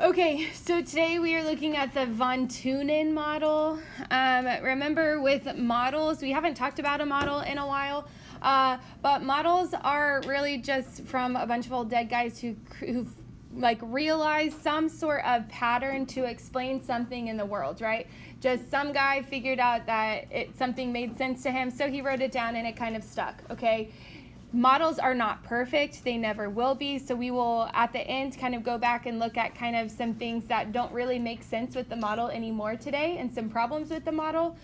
Okay, so today we are looking at the Thunen model. Remember, with models, we haven't talked about a model in a while, but models are really just from a bunch of old dead guys who've like realized some sort of pattern to explain something in the world, right? Just some guy figured out that something made sense to him, so he wrote it down and it kind of stuck, okay? Models are not perfect. They never will be. So we will, at the end, kind of go back and look at kind of some things that don't really make sense with the model anymore today and some problems with the model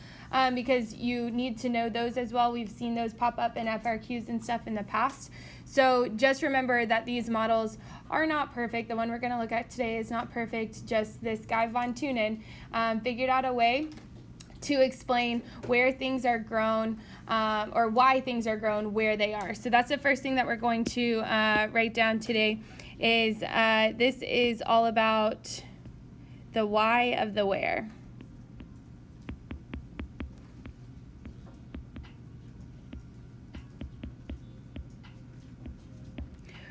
because you need to know those as well. We've seen those pop up in FRQs and stuff in the past. So just remember that these models are not perfect. The one we're going to look at today is not perfect. Just this guy, Thunen, figured out a way to explain where things are grown or why things are grown where they are. So that's the first thing that we're going to write down today is this is all about the why of the where.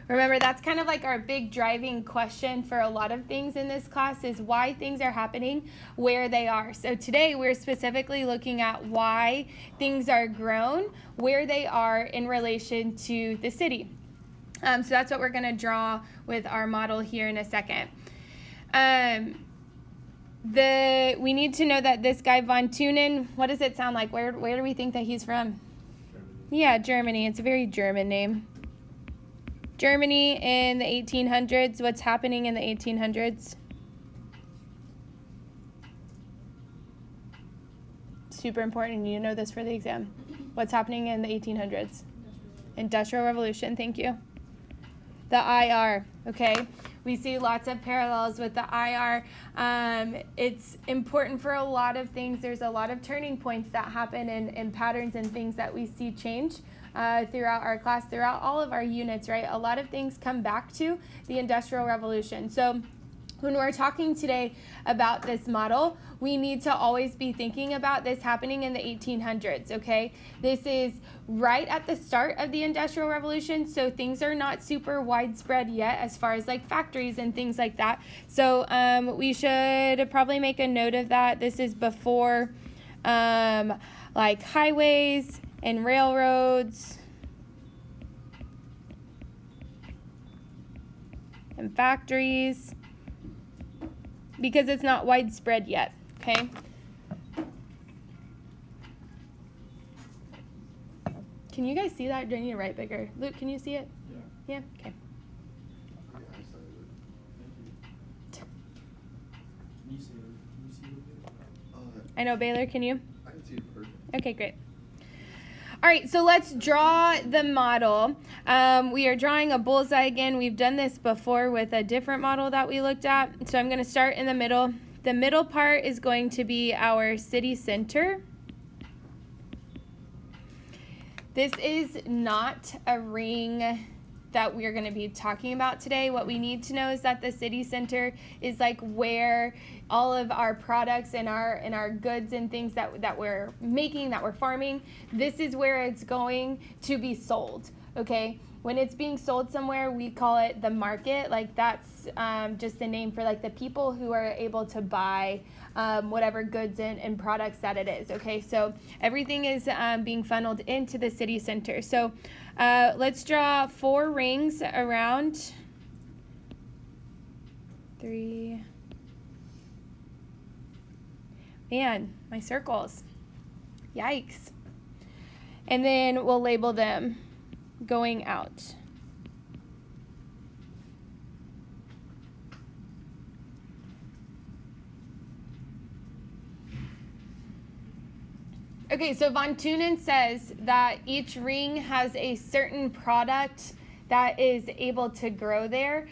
Remember, that's kind of like our big driving question for a lot of things in this class is why things are happening where they are. So today we're specifically looking at why things are grown where they are in relation to the city. So that's what we're going to draw with our model here in a second. We need to know that this guy Thunen, what does it sound like? Where do we think that he's from? Germany. Yeah, Germany. It's a very German name. Germany in the 1800s. What's happening in the 1800s? Super important. You know this for the exam. What's happening in the 1800s? Industrial Revolution. Thank you. The IR. Okay. We see lots of parallels with the IR. It's important for a lot of things. There's a lot of turning points that happen in patterns and things that we see change throughout our class, throughout all of our units, right? A lot of things come back to the Industrial Revolution. So when we're talking today about this model, we need to always be thinking about this happening in the 1800s, okay? This is right at the start of the Industrial Revolution, so things are not super widespread yet as far as like factories and things like that. So we should probably make a note of that. This is before like highways and railroads and factories, because it's not widespread yet, okay? Can you guys see that? Do I need to write bigger? Luke, can you see it? Yeah. Yeah? Okay. I know, Baylor, can you? I can see it perfect. Okay, great. All right, so let's draw the model. We are drawing a bullseye again. We've done this before with a different model that we looked at. So I'm going to start in the middle. The middle part is going to be our city center. This is not a ring that we're going to be talking about today. What we need to know is that the city center is like where all of our products and our goods and things that we're making, that we're farming, this is where it's going to be sold, okay? When it's being sold somewhere, we call it the market. Like that's just the name for like the people who are able to buy whatever goods and products that it is, okay? So everything is being funneled into the city center. So let's draw 4 rings around 3. Man, my circles. Yikes. And then we'll label them going out. Okay, so Thunen says that each ring has a certain product that is able to grow there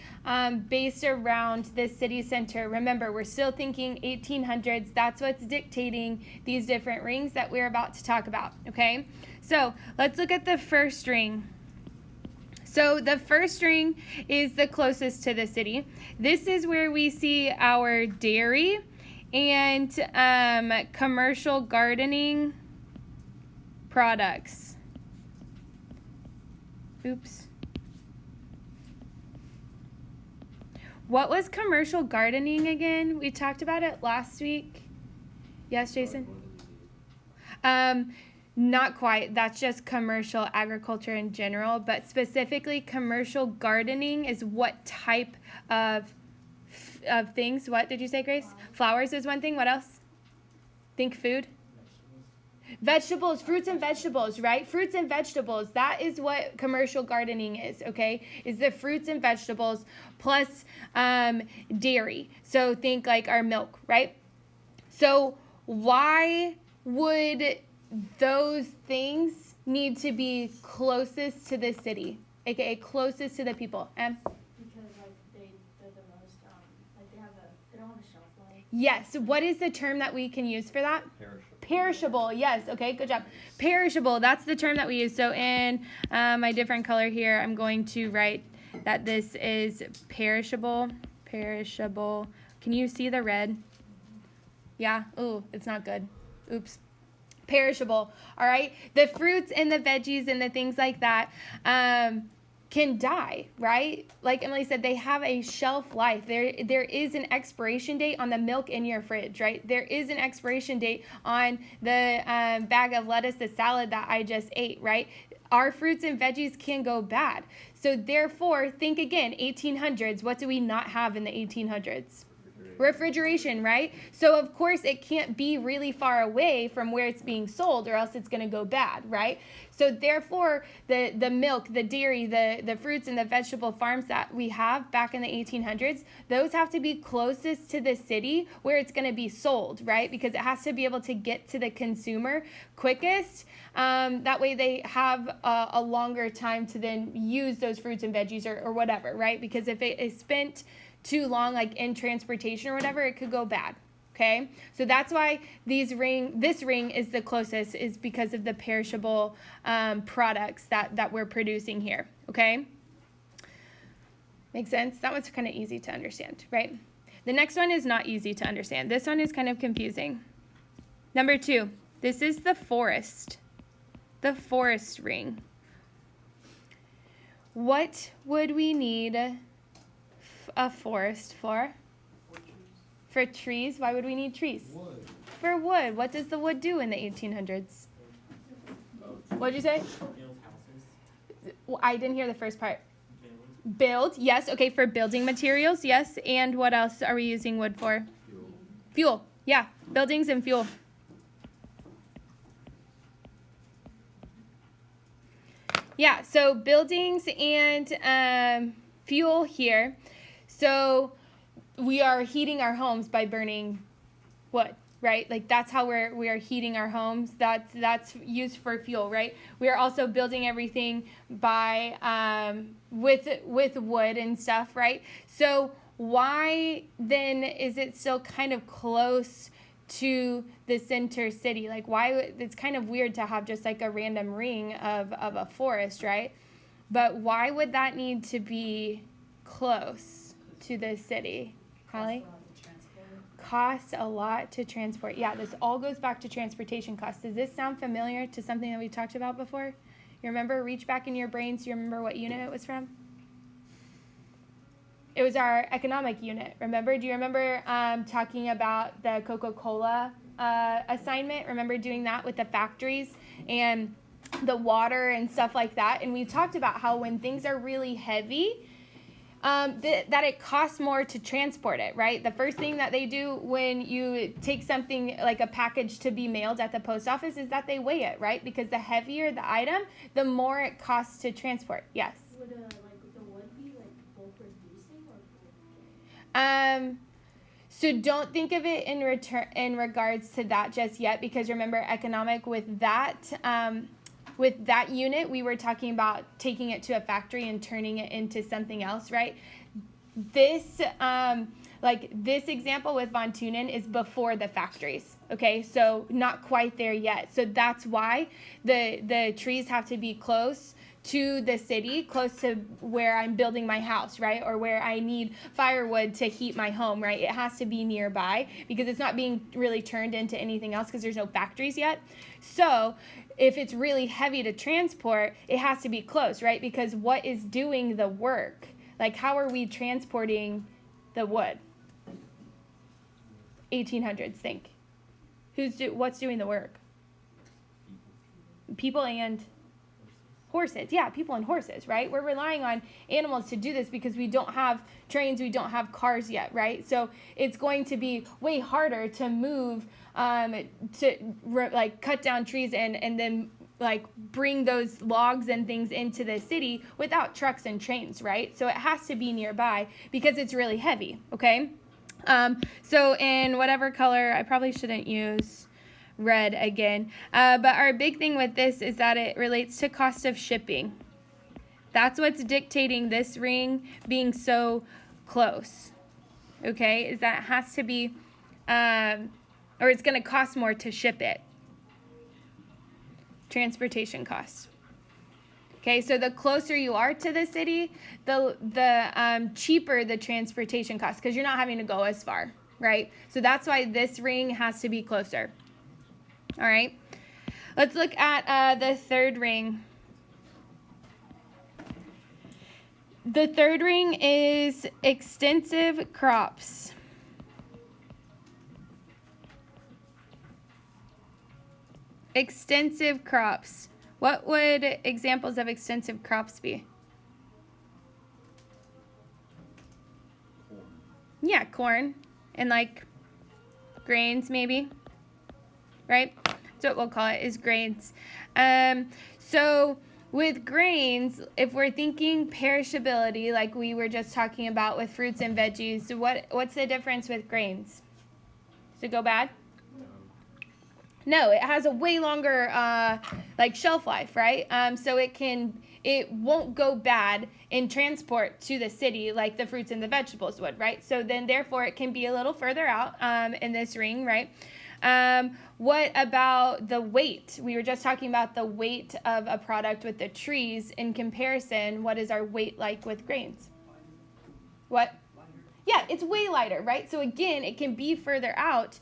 based around the city center. Remember, we're still thinking 1800s. That's what's dictating these different rings that we're about to talk about, okay? So let's look at the first ring. So the first ring is the closest to the city. This is where we see our dairy and commercial gardening products. Oops. What was commercial gardening again? We talked about it last week. Yes, Jason? Not quite. That's just commercial agriculture in general, but specifically commercial gardening is what type of things. What did you say, Grace? Flowers is one thing. What else? Think food. Vegetables, fruits and vegetables, right? Fruits and vegetables. That is what commercial gardening is, okay? Is the fruits and vegetables plus dairy. So think like our milk, right? So why would those things need to be closest to the city, aka closest to the people? Because like they're the most like they don't have a shelf life. Yes. What is the term that we can use for that? Perishable. Yes. Okay. Good job. Perishable. That's the term that we use. So in my different color here, I'm going to write that this is perishable. Perishable. Can you see the red? Yeah. Ooh, it's not good. Oops. Perishable. All right. The fruits and the veggies and the things like that can die, right? Like Emily said, they have a shelf life. There is an expiration date on the milk in your fridge, right? There is an expiration date on the bag of lettuce, the salad that I just ate, right? Our fruits and veggies can go bad. So therefore, think again, 1800s. What do we not have in the 1800s? Refrigeration, right? So of course it can't be really far away from where it's being sold or else it's going to go bad, right? So therefore the milk, the dairy, the fruits and the vegetable farms that we have back in the 1800s, those have to be closest to the city where it's going to be sold, right? Because it has to be able to get to the consumer quickest. That way they have a longer time to then use those fruits and veggies or whatever, right? Because if it is spent too long, like in transportation or whatever, it could go bad. Okay, so that's why this ring is the closest, is because of the perishable products that we're producing here. Okay, makes sense. That one's kind of easy to understand, right? The next one is not easy to understand. This one is kind of confusing. Number 2, this is the forest ring. What would we need a forest for? For trees. Why would we need trees? Wood. For wood. What does the wood do in the 1800s? What did you say? Build houses. Well, I didn't hear the first part. Build. Yes. Okay, for building materials. Yes. And what else are we using wood for? Fuel. Yeah, buildings and fuel. Yeah, so buildings and fuel here. So we are heating our homes by burning wood, right? Like that's how we are heating our homes. That's used for fuel, right? We are also building everything by with wood and stuff, right? So why then is it still kind of close to the center city? Like why? It's kind of weird to have just like a random ring of a forest, right? But why would that need to be close to the city? Holly? Costs a lot to transport. Yeah, this all goes back to transportation costs. Does this sound familiar to something that we talked about before? You remember? Reach back in your brains. Do you remember what unit it was from? It was our economic unit. Remember? Do you remember talking about the Coca-Cola assignment? Remember doing that with the factories and the water and stuff like that? And we talked about how when things are really heavy, that it costs more to transport it, right? The first thing that they do when you take something like a package to be mailed at the post office is that they weigh it, right? Because the heavier the item, the more it costs to transport. Yes? Would the wood be like bulk reducing or? So don't think of it in regards to that just yet, because remember economic with that unit, we were talking about taking it to a factory and turning it into something else, right? This example with Von Thunen is before the factories, okay? So not quite there yet. So that's why the trees have to be close to the city, close to where I'm building my house, right? Or where I need firewood to heat my home, right? It has to be nearby because it's not being really turned into anything else because there's no factories yet. So if it's really heavy to transport, it has to be close, right? Because what is doing the work? Like how are we transporting the wood? 1800s, think. What's doing the work? People and horses. Yeah, people and horses, right? We're relying on animals to do this because we don't have trains, we don't have cars yet, right? So it's going to be way harder to move, like cut down trees and then like bring those logs and things into the city without trucks and trains, right? So it has to be nearby because it's really heavy, okay? So in whatever color, I probably shouldn't use red again, but our big thing with this is that it relates to cost of shipping. That's what's dictating this ring being so close, okay, is that it has to be, or it's going to cost more to ship it. Transportation costs. Okay, so the closer you are to the city, the cheaper the transportation costs because you're not having to go as far, right? So that's why this ring has to be closer. All right, let's look at the third ring. The third ring is extensive crops. Extensive crops. What would examples of extensive crops be? Corn. Yeah, corn and like grains maybe, right? That's what we'll call it, is grains. So with grains, if we're thinking perishability, like we were just talking about with fruits and veggies, what's the difference with grains? Does it go bad? No, it has a way longer like shelf life, right? So it won't go bad in transport to the city like the fruits and the vegetables would, right? So then therefore it can be a little further out in this ring, right? What about the weight? We were just talking about the weight of a product with the trees. In comparison, what is our weight like with grains? What? Yeah, it's way lighter, right? So again, it can be further out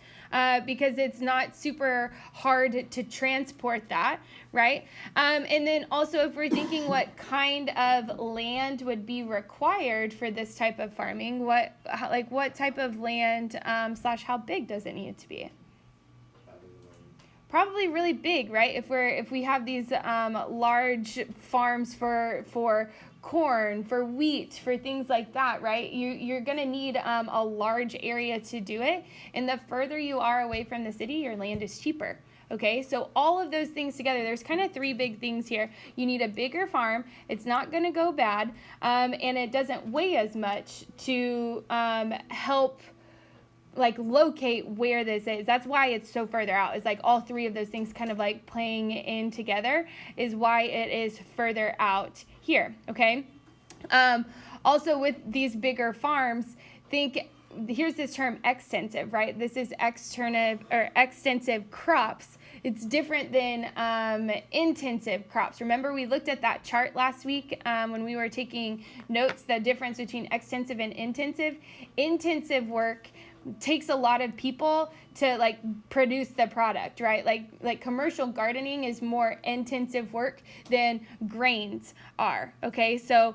because it's not super hard to transport that, right? And then also if we're thinking what kind of land would be required for this type of farming, what type of land / how big does it need to be? Probably really big, right? If we have these large farms for corn, for wheat, for things like that, right? You're going to need a large area to do it. And the further you are away from the city, your land is cheaper. Okay, so all of those things together, there's kind of three big things here. You need a bigger farm. It's not going to go bad. And it doesn't weigh as much to help like locate where this is. That's why it's so further out. It's like all three of those things kind of like playing in together is why it is further out here, okay? Also with these bigger farms, here's this term extensive, right? This is extensive crops. It's different than intensive crops. Remember we looked at that chart last week when we were taking notes, the difference between extensive and intensive. Intensive work takes a lot of people to like produce the product, right? Like commercial gardening is more intensive work than grains are, okay? So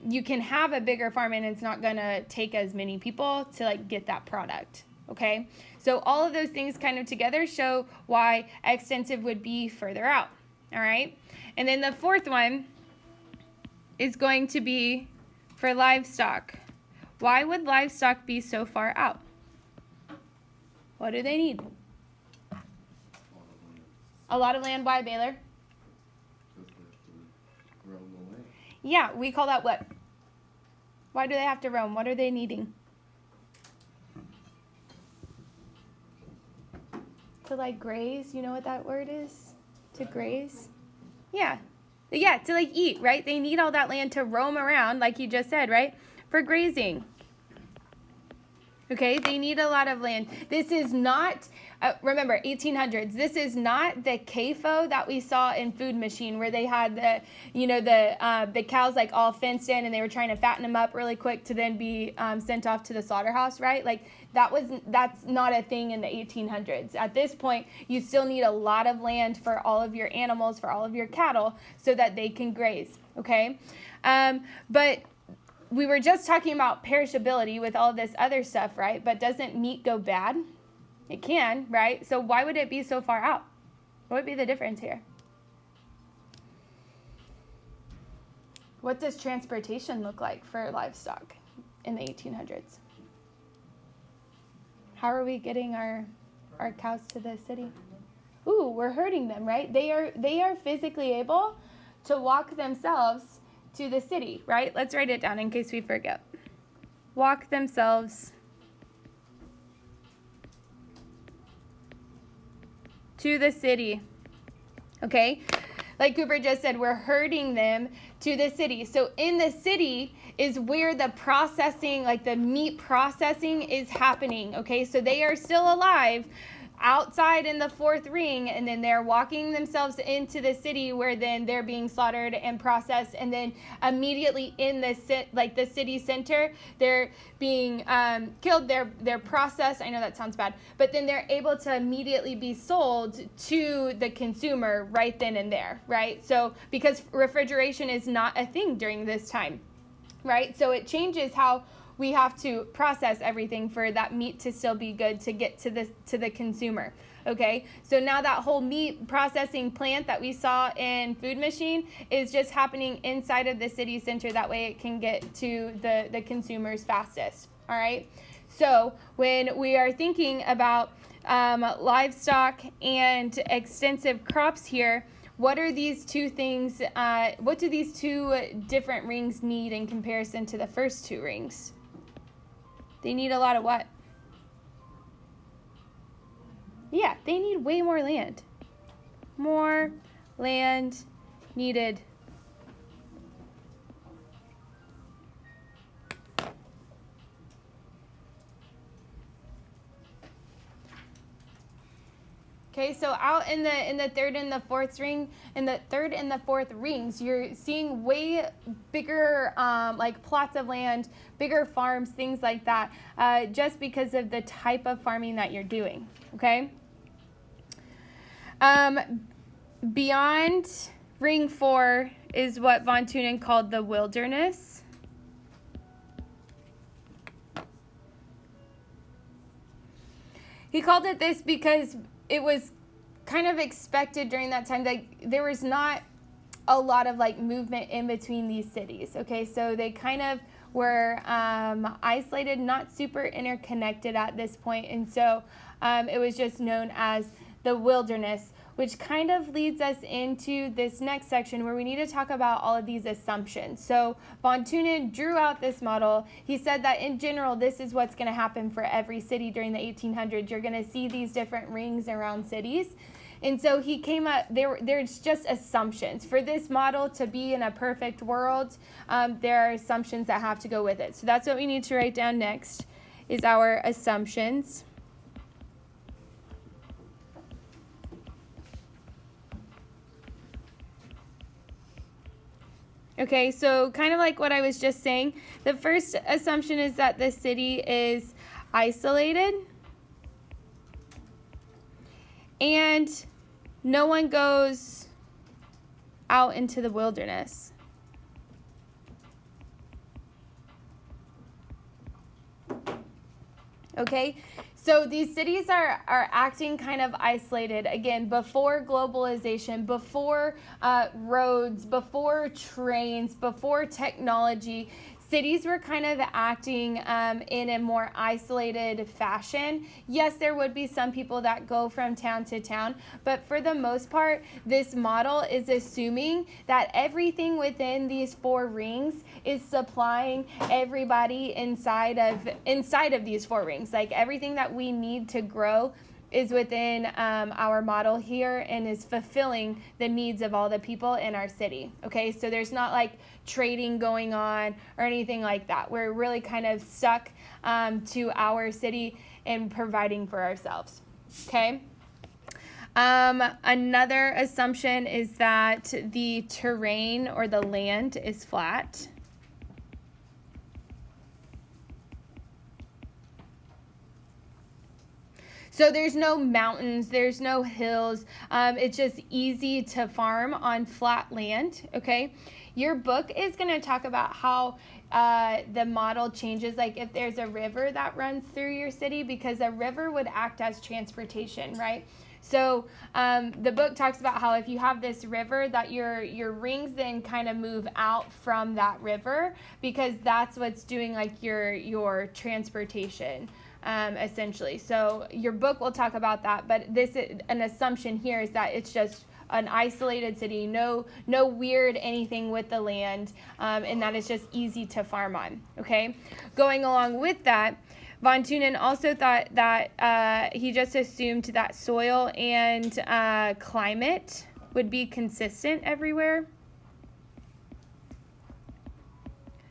you can have a bigger farm and it's not gonna take as many people to like get that product, okay? So all of those things kind of together show why extensive would be further out, all right? And then the fourth one is going to be for livestock. Why would livestock be so far out? What do they need? A lot of land. Why, Baylor? Yeah, we call that what? Why do they have to roam? What are they needing? To like graze, you know what that word is? To graze? Yeah. Yeah, to like eat, right? They need all that land to roam around, like you just said, right? For grazing. Okay, they need a lot of land. This is not, remember, 1800s. This is not the CAFO that we saw in Food Machine where they had the cows like all fenced in and they were trying to fatten them up really quick to then be sent off to the slaughterhouse, right? Like that's not a thing in the 1800s. At this point, you still need a lot of land for all of your animals, for all of your cattle, so that they can graze. Okay, but we were just talking about perishability with all this other stuff, right? But doesn't meat go bad? It can, right? So why would it be so far out? What would be the difference here? What does transportation look like for livestock in the 1800s? How are we getting our cows to the city? Ooh, we're herding them, right? They are physically able to walk themselves to the city, right? Let's write it down in case we forget. Walk themselves to the city. Okay? Like Cooper just said, we're herding them to the city. So in the city is where the processing, like the meat processing is happening. Okay? So they are still alive outside in the fourth ring, and then they're walking themselves into the city where then they're being slaughtered and processed, and then immediately in the city center they're being killed, they're processed. I know that sounds bad, but then they're able to immediately be sold to the consumer right then and there, right? So because refrigeration is not a thing during this time, right? So it changes how we have to process everything for that meat to still be good to get to the consumer. Okay, so now that whole meat processing plant that we saw in Food Machine is just happening inside of the city center. That way it can get to the consumers fastest. All right, so when we are thinking about livestock and extensive crops here, what are these two things? What do these two different rings need in comparison to the first two rings? They need a lot of what? Yeah, they need way more land. More land needed. Okay, so out in the third and the fourth ring, in the third and the fourth rings, you're seeing way bigger like plots of land, bigger farms, things like that, just because of the type of farming that you're doing. Okay. Beyond ring 4 is what von Thunen called the wilderness. He called it this because it was kind of expected during that time that there was not a lot of like movement in between these cities. Okay, so they kind of were isolated, not super interconnected at this point, and so it was just known as the wilderness, which kind of leads us into this next section where we need to talk about all of these assumptions. So von Thunen drew out this model. He said that in general, this is what's going to happen for every city during the 1800s. You're going to see these different rings around cities. And so he came up, there's just assumptions. For this model to be in a perfect world, there are assumptions that have to go with it. So that's what we need to write down next, is our assumptions. Okay, so kind of like what I was just saying, the first assumption is that the city is isolated and no one goes out into the wilderness. Okay, so these cities are acting kind of isolated, again, before globalization, before roads, before trains, before technology. Cities were kind of acting in a more isolated fashion. Yes, there would be some people that go from town to town, but for the most part, this model is assuming that everything within these 4 rings is supplying everybody inside of these 4 rings. Like everything that we need to grow is within our model here and is fulfilling the needs of all the people in our city. Okay, so there's not like trading going on or anything like that. We're really kind of stuck to our city and providing for ourselves. Okay. Another assumption is that the terrain or the land is flat. So there's no mountains, there's no hills. It's just easy to farm on flat land, okay? Your book is going to talk about how the model changes, like if there's a river that runs through your city, because a river would act as transportation, right? So the book talks about how if you have this river, that your rings then kind of move out from that river, because that's what's doing like your transportation, essentially. So your book will talk about that, but an assumption here is that it's just an isolated city, no weird anything with the land, and that it's just easy to farm on, okay? Going along with that, Von Thunen also thought that he just assumed that soil and climate would be consistent everywhere.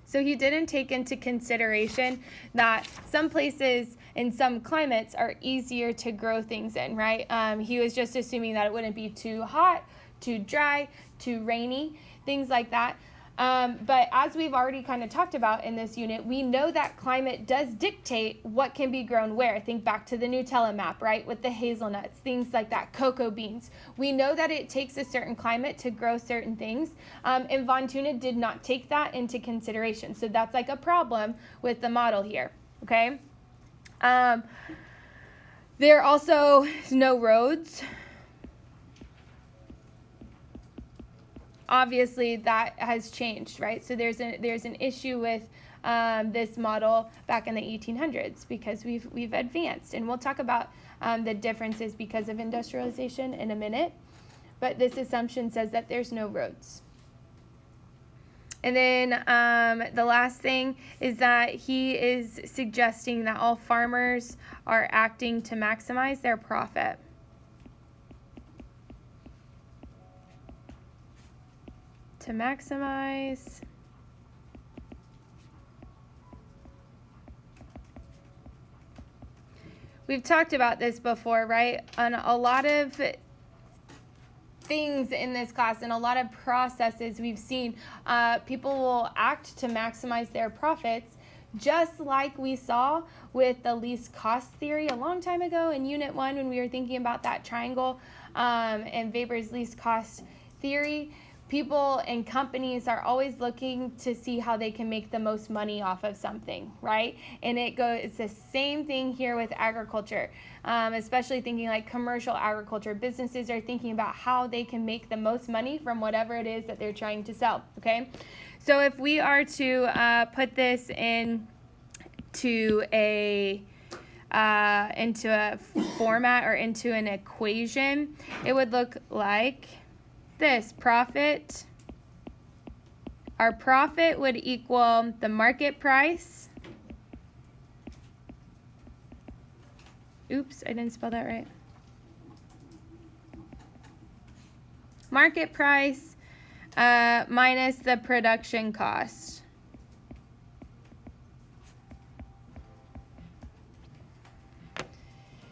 So he didn't take into consideration that some places and some climates are easier to grow things in, right? He was just assuming that it wouldn't be too hot, too dry, too rainy, things like that. But as we've already kind of talked about in this unit, we know that climate does dictate what can be grown where. Think back to the Nutella map, right? With the hazelnuts, things like that, cocoa beans. We know that it takes a certain climate to grow certain things. And Von Thunen did not take that into consideration. So that's like a problem with the model here, okay? There are also no roads. Obviously that has changed, right? So there's an issue with this model back in the 1800s, because we've advanced, and we'll talk about the differences because of industrialization in a minute. But this assumption says that there's no roads. And then the last thing is that he is suggesting that all farmers are acting to maximize their profit. To maximize we've talked about this before, right? On a lot of things in this class and a lot of processes we've seen, people will act to maximize their profits, just like we saw with the least cost theory a long time ago in Unit 1 when we were thinking about that triangle and Weber's least cost theory. People and companies are always looking to see how they can make the most money off of something, right? And it's the same thing here with agriculture, especially thinking like commercial agriculture. Businesses are thinking about how they can make the most money from whatever it is that they're trying to sell, okay? So if we are to put this into a format or into an equation, it would look like this. Our profit would equal the market price. Oops, I didn't spell that right. Market price minus the production cost.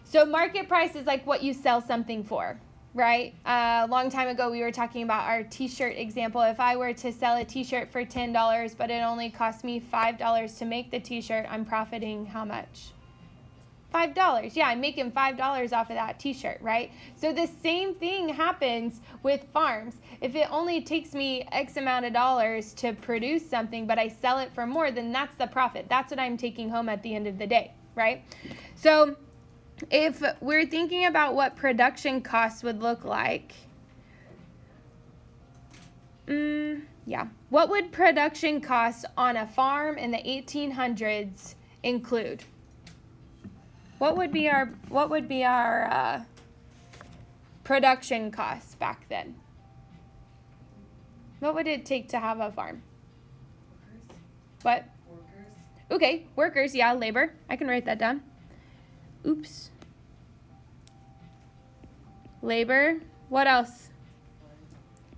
So market price is like what you sell something for, right? A long time ago, we were talking about our t-shirt example. If I were to sell a t-shirt for $10, but it only cost me $5 to make the t-shirt, I'm profiting how much? $5. Yeah, I'm making $5 off of that t-shirt, right? So the same thing happens with farms. If it only takes me X amount of dollars to produce something, but I sell it for more, then that's the profit. That's what I'm taking home at the end of the day, right? So if we're thinking about what production costs would look like, what would production costs on a farm in the 1800s include? What would be our production costs back then? What would it take to have a farm? Workers. What? Workers. Okay, workers, yeah, labor. I can write that down. Oops. Labor. What else?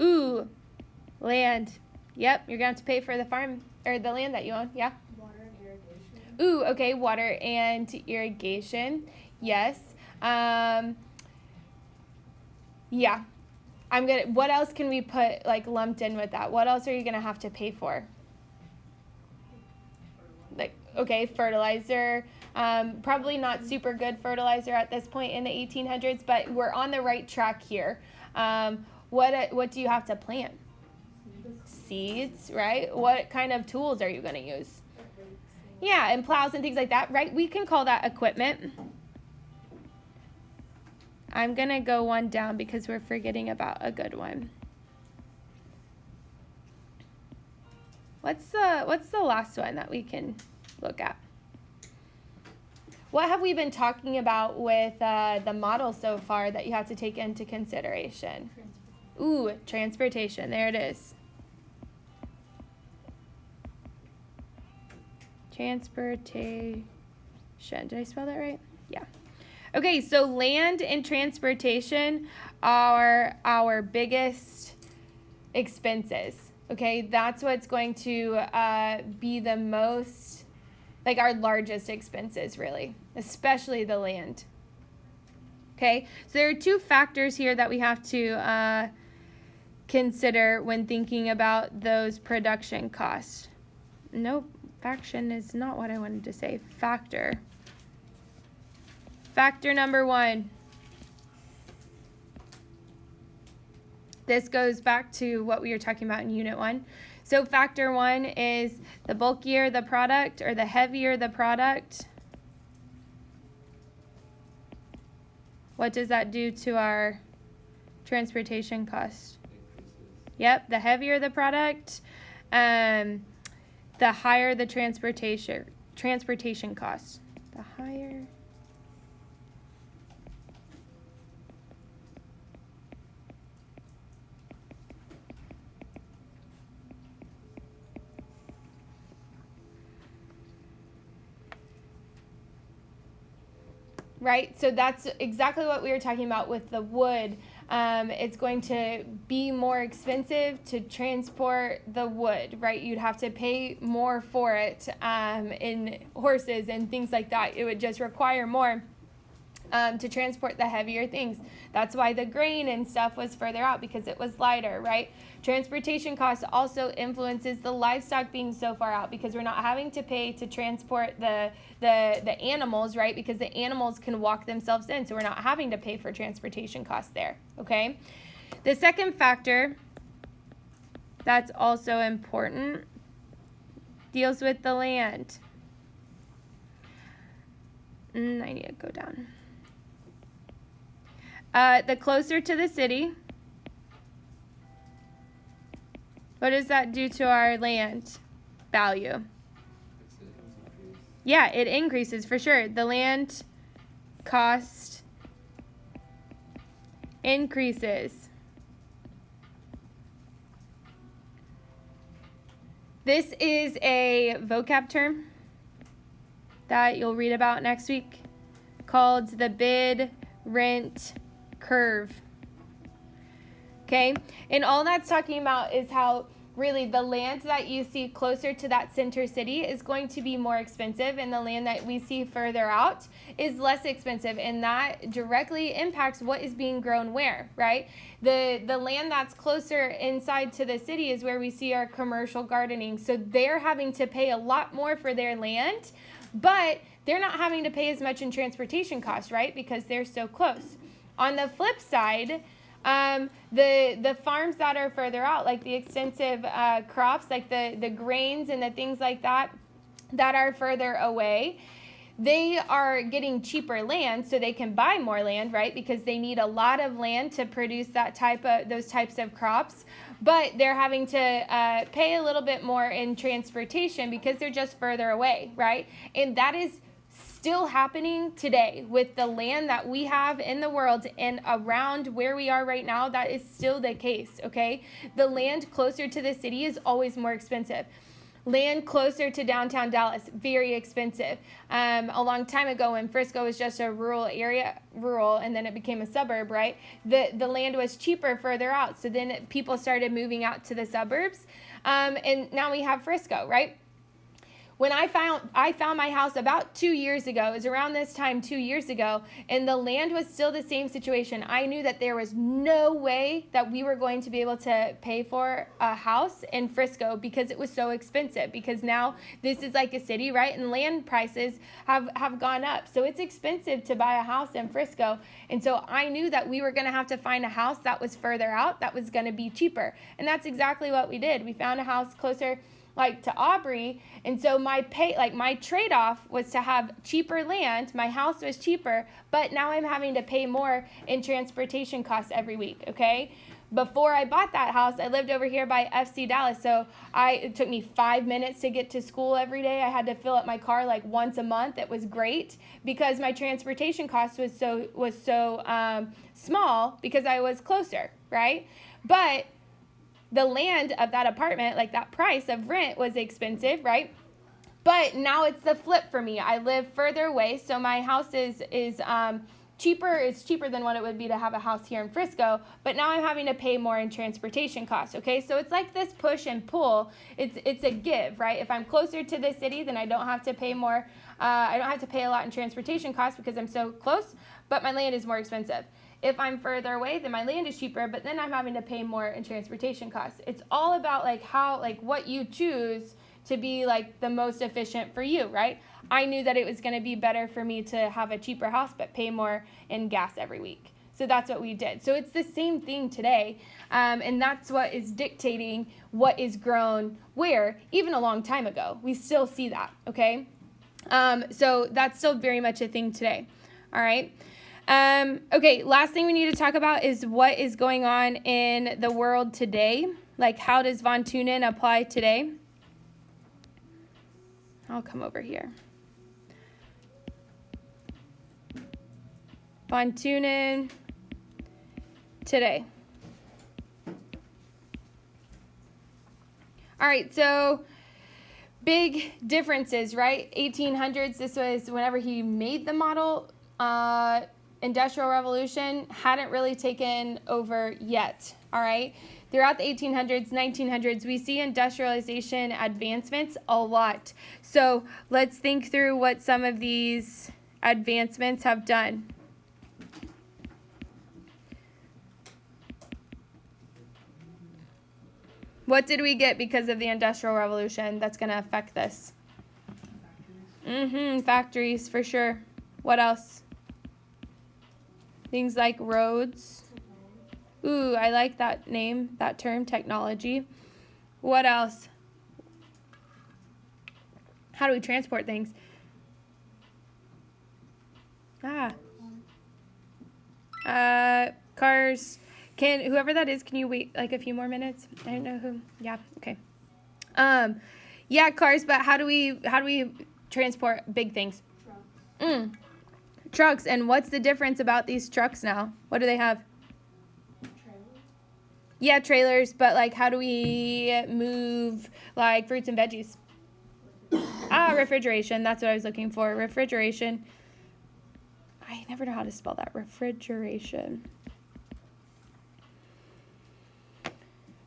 Ooh, land. Yep, you're going to have to pay for the farm or the land that you own. Yeah. Water and irrigation. Ooh, okay, water and irrigation. Yes. Yeah. What else can we put like lumped in with that? What else are you going to have to pay for? Like, okay, fertilizer. Probably not super good fertilizer at this point in the 1800s, but we're on the right track here. What do you have to plant? Seeds, right? What kind of tools are you going to use? Yeah, and plows and things like that, right? We can call that equipment. I'm going to go one down because we're forgetting about a good one. What's the last one that we can look at? What have we been talking about with the model so far that you have to take into consideration? Ooh, transportation. There it is. Transportation. Did I spell that right? Yeah. Okay, so land and transportation are our biggest expenses. Okay, that's what's going to be the most, like our largest expenses, really, especially the land. Okay, so there are two factors here that we have to consider when thinking about those production costs. Nope, faction is not what I wanted to say. Factor. Factor number one. This goes back to what we were talking about in Unit 1. So factor one is the bulkier the product or the heavier the product. What does that do to our transportation cost? Yep, the heavier the product, the higher the transportation cost. The higher. Right, so that's exactly what we were talking about with the wood. It's going to be more expensive to transport the wood, right? You'd have to pay more for it in horses and things like that. It would just require more to transport the heavier things. That's why the grain and stuff was further out, because it was lighter, right? Transportation costs also influences the livestock being so far out, because we're not having to pay to transport the animals, right? Because the animals can walk themselves in, so we're not having to pay for transportation costs there, okay? The second factor that's also important deals with the land. I need to go down. The closer to the city, what does that do to our land value? Yeah, it increases for sure. The land cost increases. This is a vocab term that you'll read about next week called the bid rent curve. Okay, and all that's talking about is how really the land that you see closer to that center city is going to be more expensive, and the land that we see further out is less expensive, and that directly impacts what is being grown where, right? The land that's closer inside to the city is where we see our commercial gardening, so they're having to pay a lot more for their land, but they're not having to pay as much in transportation costs, right? Because they're so close. On the flip side, the farms that are further out, like the extensive crops, like the grains and the things like that are further away, they are getting cheaper land, so they can buy more land, right? Because they need a lot of land to produce those types of crops. But they're having to pay a little bit more in transportation because they're just further away, right? And that is still happening today with the land that we have in the world and around where we are right now. That is still the case, okay? The land closer to the city is always more expensive. Land closer to downtown Dallas, very expensive. A long time ago when Frisco was just a rural area, and then it became a suburb, right? The land was cheaper further out, so then people started moving out to the suburbs, and now we have Frisco, right? when I found my house about 2 years ago. It was around this time 2 years ago, and the land was still the same situation. I knew that there was no way that we were going to be able to pay for a house in Frisco because it was so expensive, because now this is like a city, right? And land prices have gone up. So it's expensive to buy a house in Frisco. And so I knew that we were going to have to find a house that was further out that was going to be cheaper. And that's exactly what we did. We found a house closer like to Aubrey, and so my trade-off was to have cheaper land. My house was cheaper, but now I'm having to pay more in transportation costs every week, okay? Before I bought that house, I lived over here by FC Dallas, so it took me 5 minutes to get to school every day. I had to fill up my car like once a month. It was great because my transportation cost was so small because I was closer, right? But the land of that apartment, like that price of rent, was expensive, right? But now it's the flip for me. I live further away, so my house is cheaper. It's cheaper than what it would be to have a house here in Frisco, but now I'm having to pay more in transportation costs, okay? So it's like this push and pull. It's a give, right? If I'm closer to the city, then I don't have to pay more. I don't have to pay a lot in transportation costs because I'm so close, but my land is more expensive. If I'm further away, then my land is cheaper, but then I'm having to pay more in transportation costs. It's all about what you choose to be like the most efficient for you, right? I knew that it was going to be better for me to have a cheaper house, but pay more in gas every week. So that's what we did. So it's the same thing today. And that's what is dictating what is grown where, even a long time ago. We still see that, okay? So that's still very much a thing today. All right. Okay, last thing we need to talk about is what is going on in the world today. Like, how does Von Thunen apply today? I'll come over here. Von Thunen today. All right, so big differences, right? 1800s, this was whenever he made the model. Industrial Revolution hadn't really taken over yet, all right? Throughout the 1800s, 1900s, we see industrialization advancements a lot. So let's think through what some of these advancements have done. What did we get because of the Industrial Revolution that's going to affect this? Factories, for sure. What else? Things like roads. Ooh, I like that name, that term, technology. What else? How do we transport things? Cars. Whoever that is, can you wait like a few more minutes? I don't know who. Yeah, okay. Yeah, cars, but how do we transport big things? Trucks. Trucks. And what's the difference about these trucks now? What do they have? Trailers. Yeah, trailers, but like how do we move like fruits and veggies? Refrigeration. That's what I was looking for. Refrigeration. I never know how to spell that. Refrigeration.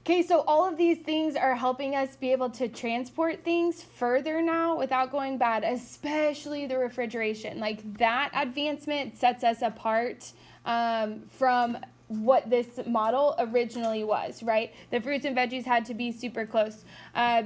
Okay, so all of these things are helping us be able to transport things further now without going bad, especially the refrigeration. Like that advancement sets us apart from what this model originally was, right? The fruits and veggies had to be super close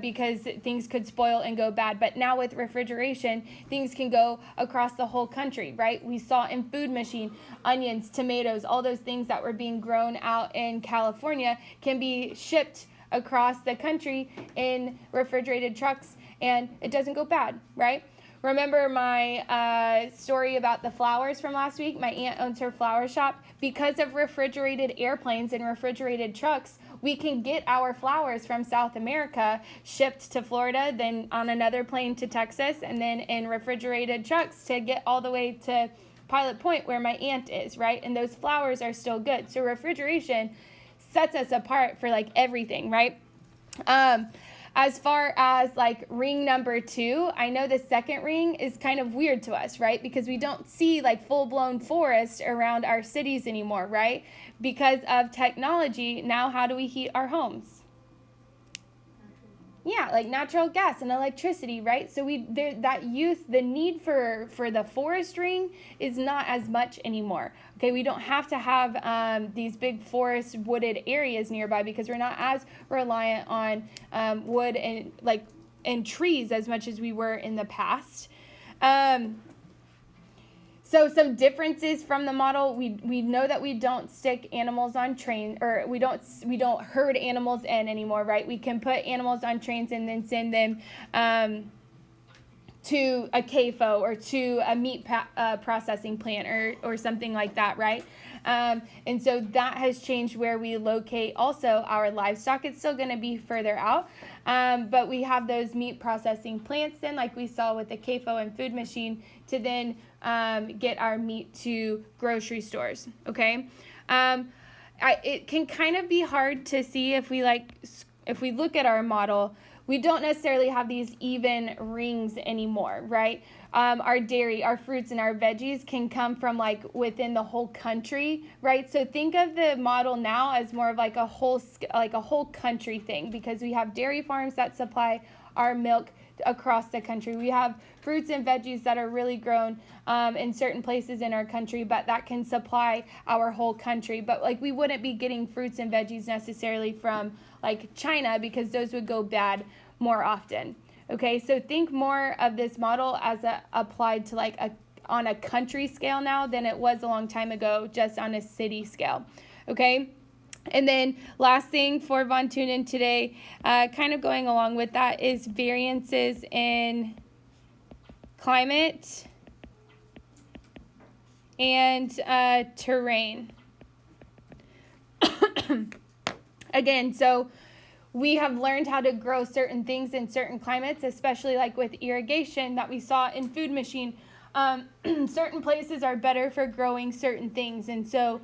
because things could spoil and go bad. But now with refrigeration, things can go across the whole country, right? We saw in Food Machine, onions, tomatoes, all those things that were being grown out in California can be shipped across the country in refrigerated trucks, and it doesn't go bad, right? Remember my story about the flowers from last week? My aunt owns her flower shop. Because of refrigerated airplanes and refrigerated trucks, we can get our flowers from South America shipped to Florida, then on another plane to Texas, and then in refrigerated trucks to get all the way to Pilot Point where my aunt is, right? And those flowers are still good. So refrigeration sets us apart for like everything, right? As far as like ring number 2, I know the second ring is kind of weird to us, right? Because we don't see like full-blown forest around our cities anymore, right? Because of technology, now how do we heat our homes? Yeah, like natural gas and electricity, right? So the need for the forest ring is not as much anymore. Okay, we don't have to have these big forest wooded areas nearby because we're not as reliant on wood and trees as much as we were in the past. So some differences from the model, we know that we don't stick animals on trains, or we don't herd animals in anymore, right? We can put animals on trains and then send them to a CAFO or to a meat processing plant or something like that, right? And so that has changed where we locate also our livestock. It's still going to be further out, but we have those meat processing plants then, like we saw with the CAFO and food machine, to then get our meat to grocery stores, okay? It can kind of be hard to see if we look at our model. We don't necessarily have these even rings anymore, right? Our dairy, our fruits, and our veggies can come from like within the whole country, right? So think of the model now as more of like a whole country thing, because we have dairy farms that supply our milk across the country. We have fruits and veggies that are really grown in certain places in our country, but that can supply our whole country. But like we wouldn't be getting fruits and veggies necessarily from like China, because those would go bad more often. Okay, so think more of this model as applied to on a country scale now than it was a long time ago, just on a city scale. Okay. And then last thing for Von Thunen today, kind of going along with that, is variances in climate and terrain. Again, so we have learned how to grow certain things in certain climates, especially like with irrigation that we saw in food machine. Certain places are better for growing certain things. And so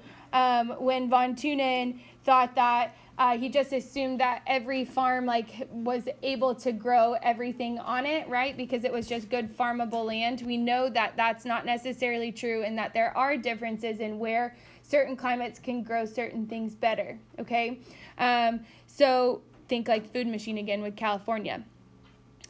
when Von Thunen thought that, he just assumed that every farm was able to grow everything on it, right? Because it was just good farmable land. We know that that's not necessarily true, and that there are differences in where certain climates can grow certain things better, okay? So think like food machine again with California.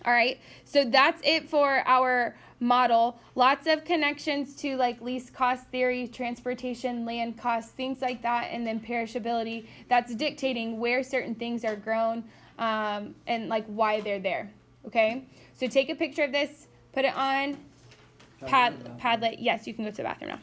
All right, so that's it for our model. Lots of connections to like least cost theory, transportation, land costs, things like that, and then perishability. That's dictating where certain things are grown and like why they're there. Okay, so take a picture of this, put it on Padlet. Yes, you can go to the bathroom now.